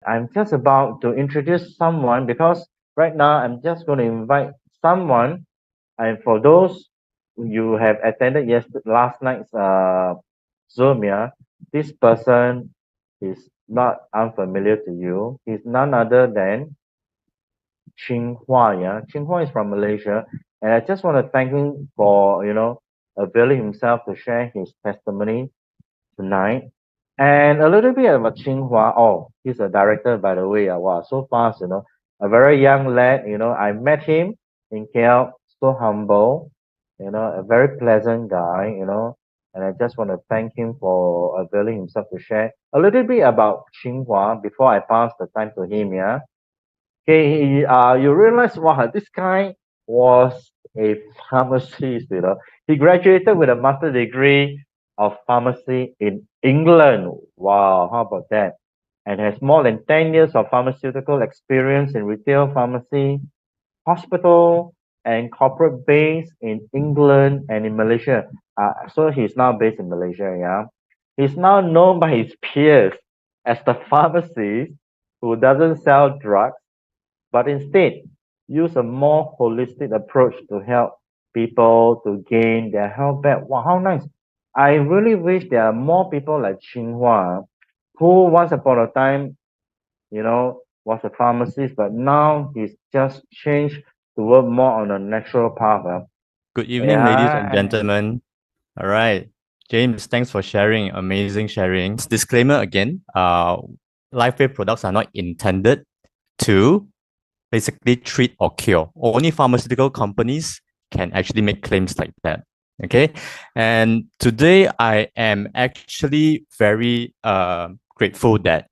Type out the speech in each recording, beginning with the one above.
I'm just about to introduce someone because right now I'm just going to invite someone. And for those you have attended last night's Zoom, yeah, this person is not unfamiliar to you. He's none other than Chin Hua. Yeah, Chin Hua is from Malaysia, and I just want to thank him for availing himself to share his testimony tonight. And a little bit about Chin Hua. Oh, he's a director, by the way. Wow, so fast, a very young lad. I met him in KL, so humble, a very pleasant guy, and I just want to thank him for availing himself to share a little bit about Chin Hua before I pass the time to him, yeah. Okay, you realize, wow, this guy was a pharmacist, He graduated with a master degree of pharmacy in England. Wow, how about that? And has more than 10 years of pharmaceutical experience in retail pharmacy, hospital, and corporate base in England and in Malaysia. So he's now based in Malaysia, yeah. He's now known by his peers as the pharmacist who doesn't sell drugs but instead use a more holistic approach to help people to gain their health back. Wow, how nice. I really wish there are more people like Chin Hua who once upon a time, was a pharmacist, but now he's just changed to work more on a natural path. Good evening, ladies and Yeah. gentlemen. All right. James, thanks for sharing. Amazing sharing. Disclaimer again, LifeWave products are not intended to basically treat or cure. Only pharmaceutical companies can actually make claims like that. Okay. And today I am actually very grateful that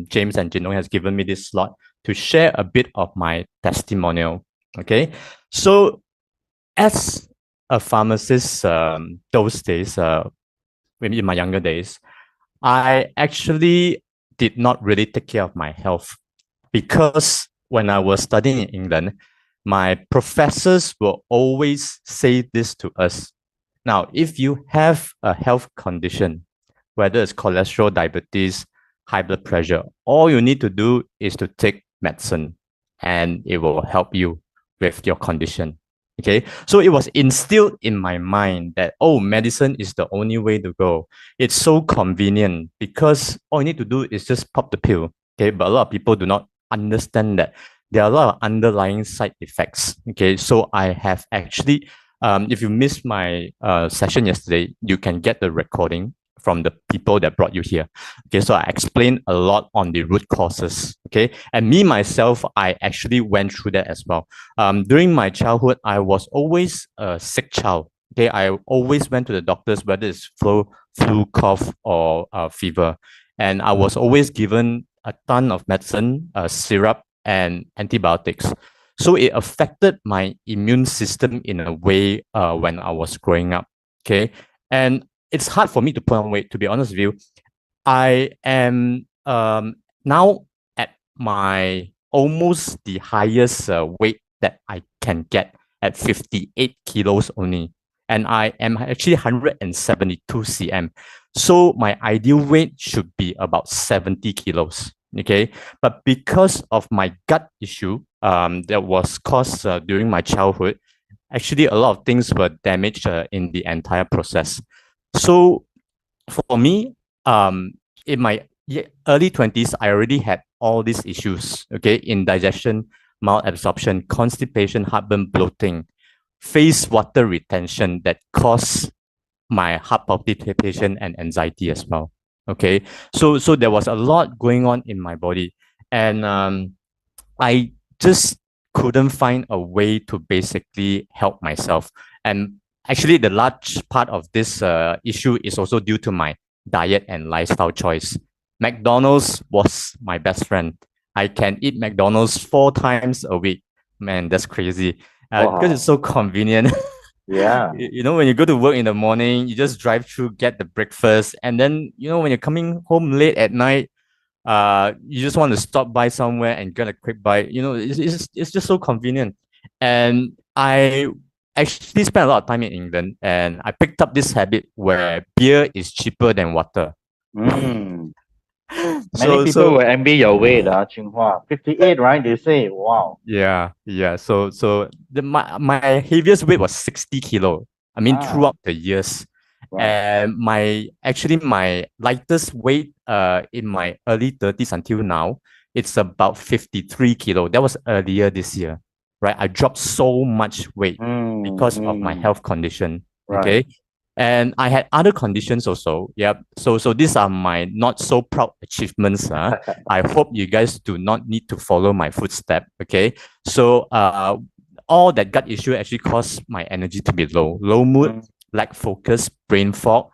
James and Jinong has given me this slot to share a bit of my testimonial. Okay. So as a pharmacist, those days, maybe in my younger days, I actually did not really take care of my health because when I was studying in England, my professors will always say this to us. Now, if you have a health condition, whether it's cholesterol, diabetes, high blood pressure, all you need to do is to take medicine and it will help you with your condition. Okay, so it was instilled in my mind that, oh, medicine is the only way to go. It's so convenient because all you need to do is just pop the pill. Okay, but a lot of people do not understand that there are a lot of underlying side effects. Okay, so I have actually, if you missed my session yesterday, you can get the recording from the people that brought you here. Okay, so I explained a lot on the root causes. Okay, and me myself, I actually went through that as well. During my childhood, I was always a sick child. Okay, I always went to the doctors, whether it's flu, cough, or fever, and I was always given a ton of medicine, syrup, and antibiotics. So it affected my immune system in a way when I was growing up. Okay, and it's hard for me to put on weight. To be honest with you, I am now at my almost the highest weight that I can get at 58 kilos only. And I am actually 172 cm. So my ideal weight should be about 70 kilos. Okay. But because of my gut issue that was caused during my childhood, actually a lot of things were damaged in the entire process. So for me, in my early 20s, I already had all these issues, okay, indigestion, malabsorption, constipation, heartburn, bloating, face water retention that caused my heart palpitation and anxiety as well. Okay, so there was a lot going on in my body, and I just couldn't find a way to basically help myself. And actually, the large part of this issue is also due to my diet and lifestyle choice. McDonald's was my best friend. I can eat McDonald's 4 times a week. Man, that's crazy. Because it's Wow. so convenient. Yeah. When you go to work in the morning, you just drive through, get the breakfast, and then when you're coming home late at night, you just want to stop by somewhere and get a quick bite. It's just so convenient. And I actually spent a lot of time in England, and I picked up this habit where beer is cheaper than water. Mm. Many So people so will envy your weight, Chin Hua. 58, right? They say, wow. yeah. So my heaviest weight was 60 kilo. I mean Ah, throughout the years. right. And my lightest weight in my early 30s until now, it's about 53 kilo. That was earlier this year. Right. I dropped so much weight because of my Mm, health condition. right. Okay. And I had other conditions also. Yep. So these are my not so proud achievements. I hope you guys do not need to follow my footstep. Okay. So all that gut issue actually caused my energy to be low, low mood, Mm, lack focus, brain fog.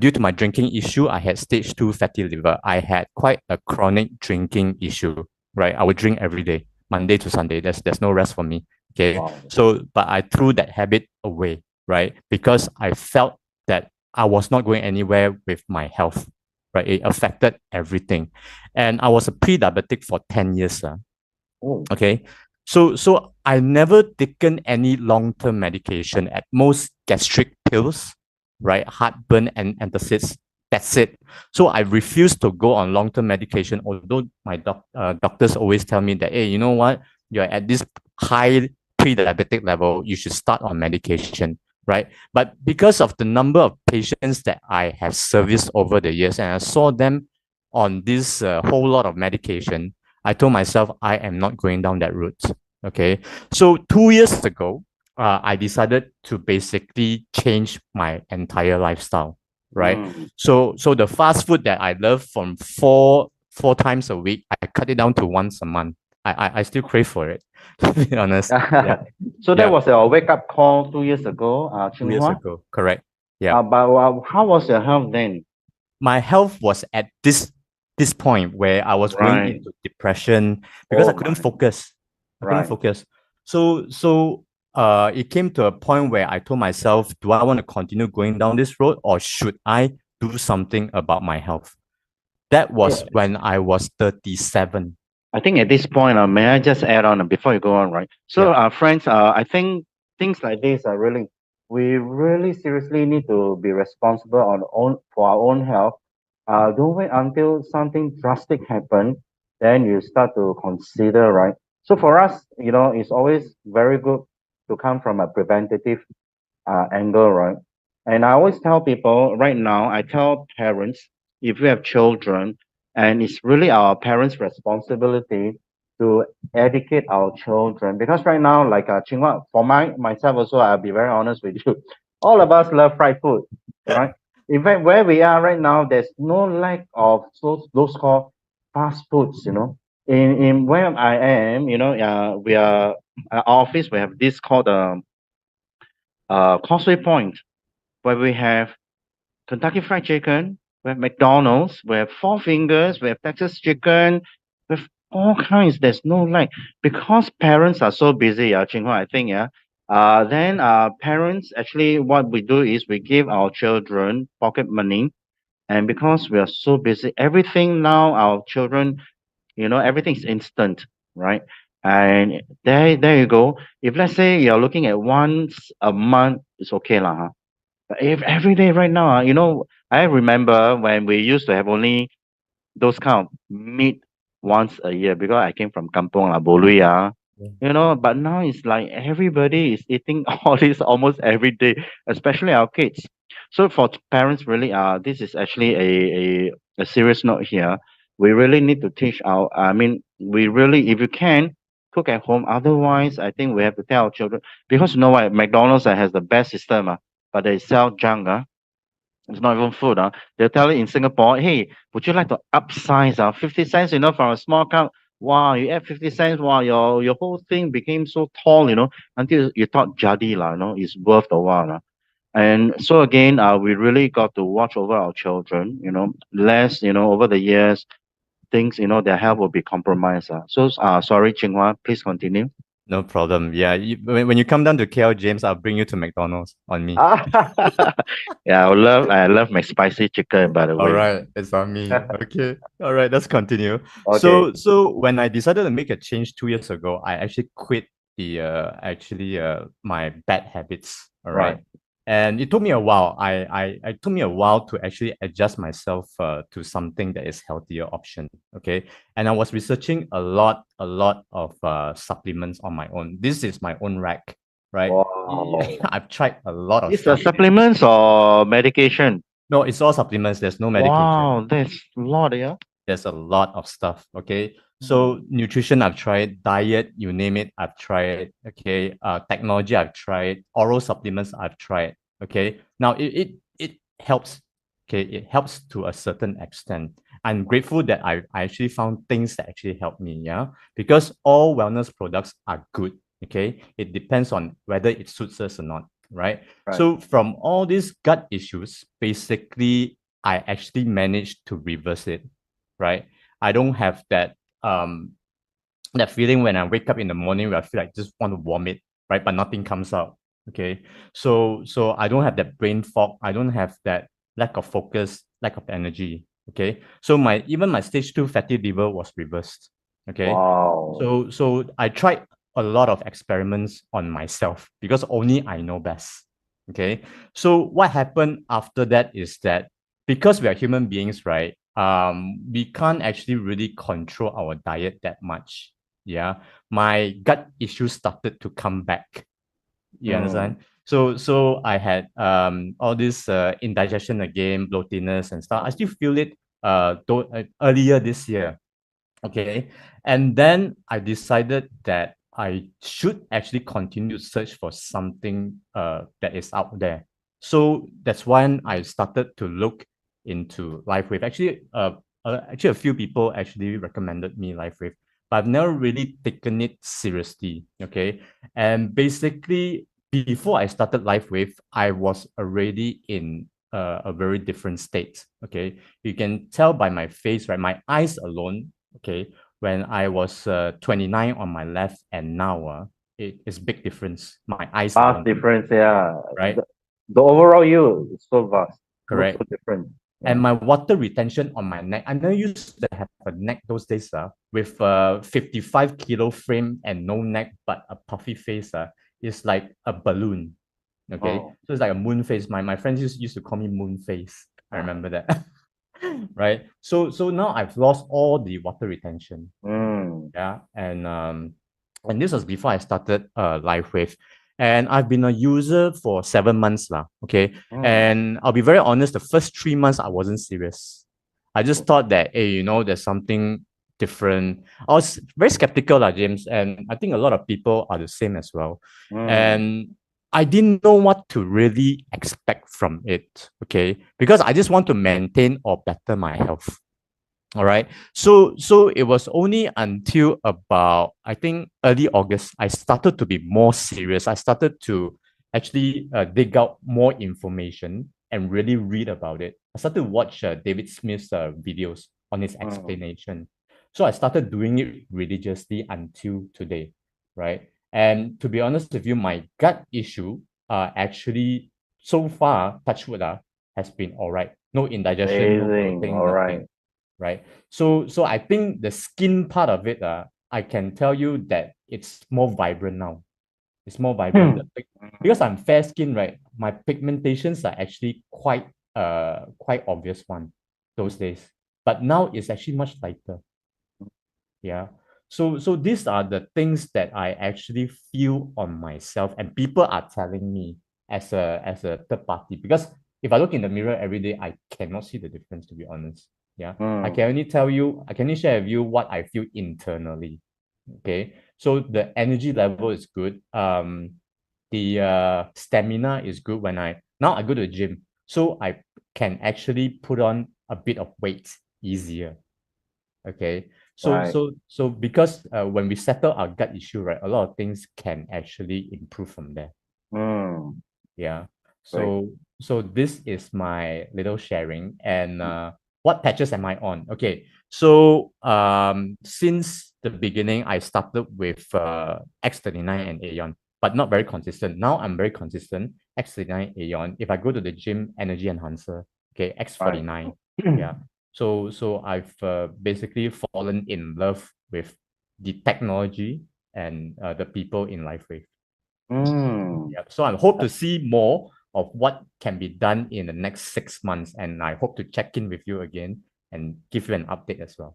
Due to my drinking issue, I had stage 2 fatty liver. I had quite a chronic drinking issue. Right. I would drink every day, Monday to Sunday. There's no rest for me. Okay. wow. So but I threw that habit away, right? Because I felt that I was not going anywhere with my health, right? It affected everything. And I was a pre-diabetic for 10 years. Oh, Okay. So I never taken any long-term medication, at most gastric pills, right? Heartburn and antacids. That's it. So I refuse to go on long-term medication, although my doctors always tell me that, hey, you know what? You're at this high pre-diabetic level, you should start on medication, right? But because of the number of patients that I have serviced over the years, and I saw them on this whole lot of medication, I told myself I am not going down that route. Okay. So 2 years ago, I decided to basically change my entire lifestyle. Right. mm. So the fast food that I love from four times a week, I cut it down to once a month. I still crave for it. To be honest. Yeah. So that Yeah. was a wake-up call 2 years ago, Two Chin years Hua. ago. Correct. Yeah. But how was your health then? My health was at this point where I was going Right. into depression because I Oh couldn't my. focus. I couldn't Right. focus. So it came to a point where I told myself, do I want to continue going down this road or should I do something about my health? That Yeah. was when I was 37. I think at this point, may I just add on before you go on, right? So, Yep. friends, I think things like this are really, we really seriously need to be responsible on own for our own health. Don't wait until something drastic happen, then you start to consider, right? So for us, it's always very good to come from a preventative angle, right? And I always tell people right now, I tell parents, if you have children, and it's really our parents' responsibility to educate our children. Because right now, like Chinghua, for myself also, I'll be very honest with you, all of us love fried food, right? In fact, where we are right now, there's no lack of those called fast foods, In where I am, we are our office. We have this called Causeway Point, where we have Kentucky Fried Chicken, we have McDonald's, we have Four Fingers, we have Texas Chicken, we have all kinds. There's no like because parents are so busy, Chinghua, I think, yeah. Then parents actually what we do is we give our children pocket money, and because we are so busy, everything now our children, everything's instant, right? And there you go. If let's say you're looking at once a month, it's okay lah, huh? If every day right now, I remember when we used to have only those kind of meat once a year because I came from Kampong La Bolui, but now it's like everybody is eating all this almost every day, especially our kids. So for parents, really, this is actually a serious note here. We really need to teach I mean, we really, if you can, cook at home. Otherwise, I think we have to tell our children because you know what, McDonald's has the best system, but they sell junk. It's not even food. They'll tell you in Singapore, hey, would you like to upsize? 50 cents, from a small cup. Wow, you add 50 cents. Wow, your whole thing became so tall, until you thought jadi lah, it's worth the while. And so again, we really got to watch over our children, less, over the years, things, their health will be compromised. So, sorry, Chinghua, please continue. No problem. Yeah. When you come down to KL, James, I'll bring you to McDonald's on me. Yeah, I love my spicy chicken, by the All way. right, it's on me. Okay. All right, let's continue. Okay, So when I decided to make a change 2 years ago, I actually quit my bad habits. All right. right. And it took me a while. I took me a while to actually adjust myself to something that is healthier option. Okay, and I was researching a lot of supplements on my own. This is my own rack, right? Wow. I've tried a lot of These are stuff. supplements or medication? No, it's all supplements. There's no medication. Wow, that's a lot, yeah. There's a lot of stuff. Okay, Hmm. so nutrition I've tried, diet, you name it, I've tried. Okay, technology I've tried, oral supplements I've tried. Okay, now it helps. Okay, it helps to a certain extent. I'm grateful that I actually found things that actually help me. Yeah, because all wellness products are good. Okay, it depends on whether it suits us or not. Right. Right. So from all these gut issues, basically I actually managed to reverse it, right? I don't have that feeling when I wake up in the morning where I feel like just want to vomit, right? But nothing comes out. Okay. So I don't have that brain fog. I don't have that lack of focus, lack of energy. Okay. So my even my stage 2 fatty liver was reversed. Okay. Wow. So I tried a lot of experiments on myself because only I know best. Okay. So what happened after that is that because we are human beings, right? We can't actually really control our diet that much. Yeah, my gut issues started to come back. You Hmm. understand? So I had all this indigestion again, bloatiness and stuff. I still feel it earlier this year. Okay. And then I decided that I should actually continue to search for something that is out there. So that's when I started to look into LifeWave. Actually, a few people actually recommended me LifeWave, but I've never really taken it seriously. Okay. And basically, before I started LifeWave, I was already in a very different state. Okay. You can tell by my face, right? My eyes alone, okay, when I was 29 on my left and now it is big difference. My eyes Vast alone, difference, yeah. right? The overall you is so vast. Looks so Correct. different. And Yeah. my water retention on my neck, I never used to have a neck those days with a 55 kilo frame and no neck, but a puffy face. Is like a balloon. Okay. Oh. So it's like a moon face. My friends used to call me moon face. I remember that. Right. So now I've lost all the water retention. Mm. Yeah, and this was before I started LifeWave, and I've been a user for 7 months now. Okay, Mm. and I'll be very honest. The first 3 months I wasn't serious. I just thought that, hey, there's something different. I was very skeptical, James, and I think a lot of people are the same as well. Mm. And I didn't know what to really expect from it. Okay, because I just want to maintain or better my health. All right. So it was only until about, I think, early August I started to be more serious. I started to actually dig out more information and really read about it. I started to watch David Smith's videos on his Mm. explanation. So I started doing it religiously until today, right? And to be honest with you, my gut issue actually so far, touch wood, has been all right. No indigestion, no Amazing. bloating, All right. nothing, right? So I think the skin part of it, I can tell you that it's more vibrant now. It's more vibrant. Hmm. Because I'm fair skin, right? My pigmentations are actually quite obvious one those days. But now it's actually much lighter. Yeah. So these are the things that I actually feel on myself, and people are telling me as a third party. Because if I look in the mirror every day, I cannot see the difference, to be honest. Yeah. Hmm. I can only share with you what I feel internally. Okay. So the energy level is good. The stamina is good when I go to the gym. So I can actually put on a bit of weight easier. Okay. So Right. so so because when we settle our gut issue, right, a lot of things can actually improve from there. Hmm. Yeah. Great. So this is my little sharing. And what patches am I on? Okay. So since the beginning, I started with X39 and Aeon, but not very consistent. Now I'm very consistent. X39 Aeon. If I go to the gym, energy enhancer. Okay, Right. X49. Yeah. So I've basically fallen in love with the technology and the people in LifeWave. Hmm. Yeah. So I hope to see more of what can be done in the next 6 months. And I hope to check in with you again and give you an update as well.